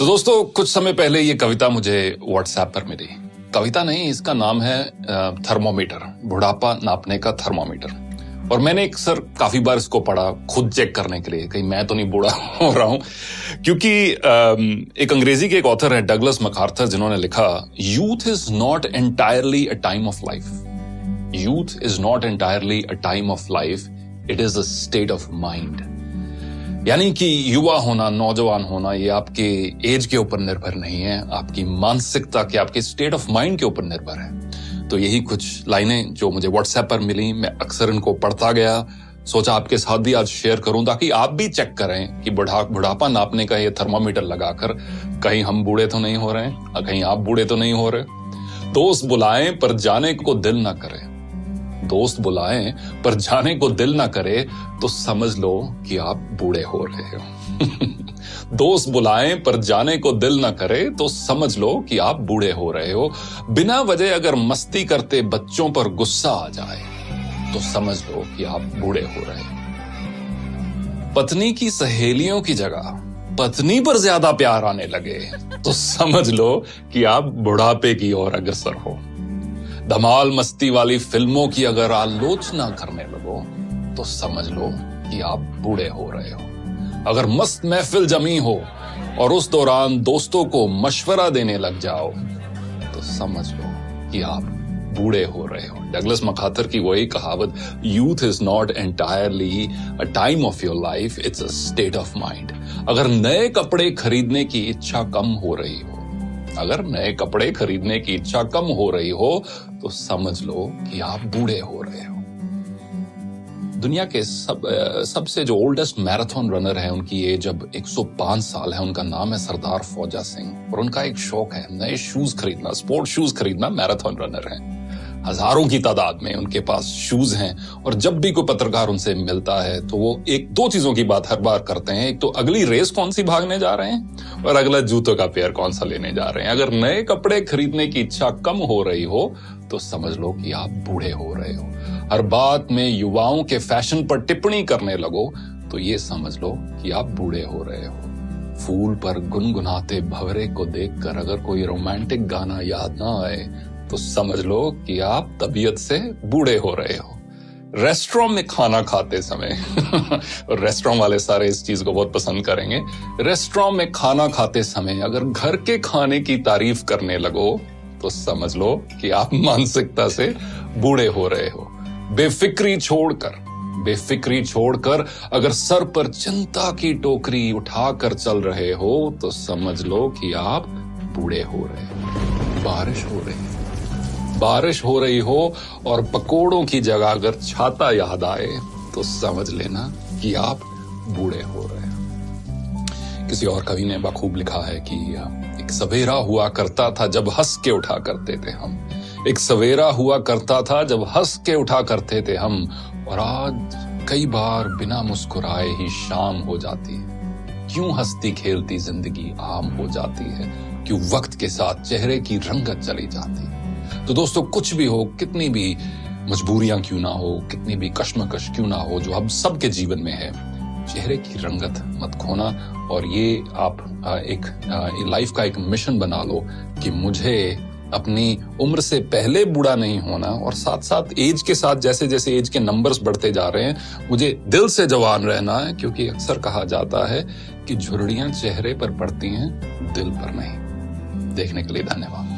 तो दोस्तों, कुछ समय पहले ये कविता मुझे व्हाट्सएप पर मिली। कविता नहीं, इसका नाम है थर्मोमीटर, बुढ़ापा नापने का थर्मोमीटर। और मैंने अक्सर काफी बार इसको पढ़ा खुद चेक करने के लिए, कहीं मैं तो नहीं बूढ़ा हो रहा हूं। क्योंकि एक अंग्रेजी के एक ऑथर है डगलस मैकार्थर, जिन्होंने लिखा, youth is not entirely a time of life. Youth is not entirely a time of life, it is a state of mind. यानी कि युवा होना, नौजवान होना, ये आपके एज के ऊपर निर्भर नहीं है, आपकी मानसिकता के, आपके स्टेट ऑफ माइंड के ऊपर निर्भर है। तो यही कुछ लाइनें जो मुझे व्हाट्सएप पर मिली, मैं अक्सर इनको पढ़ता गया, सोचा आपके साथ भी आज शेयर करूं ताकि आप भी चेक करें कि बुढ़ापा नापने का ये थर्मामीटर लगाकर कहीं हम बूढ़े तो नहीं हो रहे हैं, कहीं आप बूढ़े तो नहीं हो रहे। दोस्त बुलाएं पर जाने को दिल ना करे, दोस्त बुलाएं पर जाने को दिल ना करे तो समझ लो कि आप बूढ़े हो रहे हो। दोस्त बुलाएं पर जाने को दिल ना करे तो समझ लो कि आप बूढ़े हो रहे हो। बिना वजह अगर मस्ती करते बच्चों पर गुस्सा आ जाए तो समझ लो कि आप बूढ़े हो रहे हो। पत्नी की सहेलियों की जगह पत्नी पर ज्यादा प्यार आने लगे तो समझ लो कि आप बुढ़ापे की ओर अग्रसर हो। धमाल मस्ती वाली फिल्मों की अगर आलोचना करने लगो तो समझ लो कि आप बूढ़े हो रहे हो। अगर मस्त महफिल जमी हो और उस दौरान दोस्तों को मशवरा देने लग जाओ तो समझ लो कि आप बूढ़े हो रहे हो। डगलस मैकार्थर की वही कहावत, youth is not entirely a time of your life, it's a state of mind. अगर नए कपड़े खरीदने की इच्छा कम हो रही हो, अगर नए कपड़े खरीदने की इच्छा कम हो रही हो तो समझ लो कि आप बूढ़े हो रहे हो। दुनिया के सबसे जो ओल्डेस्ट मैराथन रनर है, उनकी एज अब 105 साल है। उनका नाम है सरदार फौजा सिंह और उनका एक शौक है नए शूज खरीदना, स्पोर्ट शूज खरीदना। मैराथन रनर है, हजारों की तादाद में उनके पास शूज हैं। और जब भी कोई पत्रकार उनसे मिलता है तो वो एक दो चीजों की बात हर बार करते हैं, एक तो अगली रेस कौन सी भागने जा रहे हैं और अगला जूतों का पेयर कौन सा लेने जा रहे हैं। अगर नए कपड़े खरीदने की इच्छा कम हो रही हो तो समझ लो कि आप बूढ़े हो रहे हो। हर बात में युवाओं के फैशन पर टिप्पणी करने लगो तो ये समझ लो कि आप बूढ़े हो रहे हो। फूल पर गुनगुनाते भंवरे को देखकर अगर कोई रोमांटिक गाना याद ना आए तो समझ लो कि आप तबीयत से बूढ़े हो रहे हो। रेस्टोरेंट में खाना खाते समय और रेस्टोरेंट वाले सारे इस चीज को बहुत पसंद करेंगे। रेस्टोरेंट में खाना खाते समय अगर घर के खाने की तारीफ करने लगो तो समझ लो कि आप मानसिकता से बूढ़े हो रहे हो। बेफिक्री छोड़कर अगर सर पर चिंता की टोकरी उठाकर चल रहे हो तो समझ लो कि आप बूढ़े हो रहे हो। बारिश हो रही हो और पकोड़ों की जगह अगर छाता याद आए तो समझ लेना कि आप बूढ़े हो रहे हो। किसी और कवि ने बखूब लिखा है कि एक सवेरा हुआ करता था जब हंस के उठा करते थे हम। एक सवेरा हुआ करता था जब हंस के उठा करते थे हम, और आज कई बार बिना मुस्कुराए ही शाम हो जाती है। क्यों हंसती खेलती जिंदगी आम हो जाती है, क्यों वक्त के साथ चेहरे की रंगत चली जाती है। तो दोस्तों, कुछ भी हो, कितनी भी मजबूरियां क्यों ना हो, कितनी भी कश्मकश क्यों ना हो, जो हम सबके जीवन में है, चेहरे की रंगत मत खोना। और ये आप एक लाइफ का एक मिशन बना लो कि मुझे अपनी उम्र से पहले बूढ़ा नहीं होना, और साथ साथ एज के साथ जैसे जैसे एज के नंबर्स बढ़ते जा रहे हैं मुझे दिल से जवान रहना है। क्योंकि अक्सर कहा जाता है कि झुर्रियां चेहरे पर पड़ती हैं, दिल पर नहीं। देखने के लिए धन्यवाद।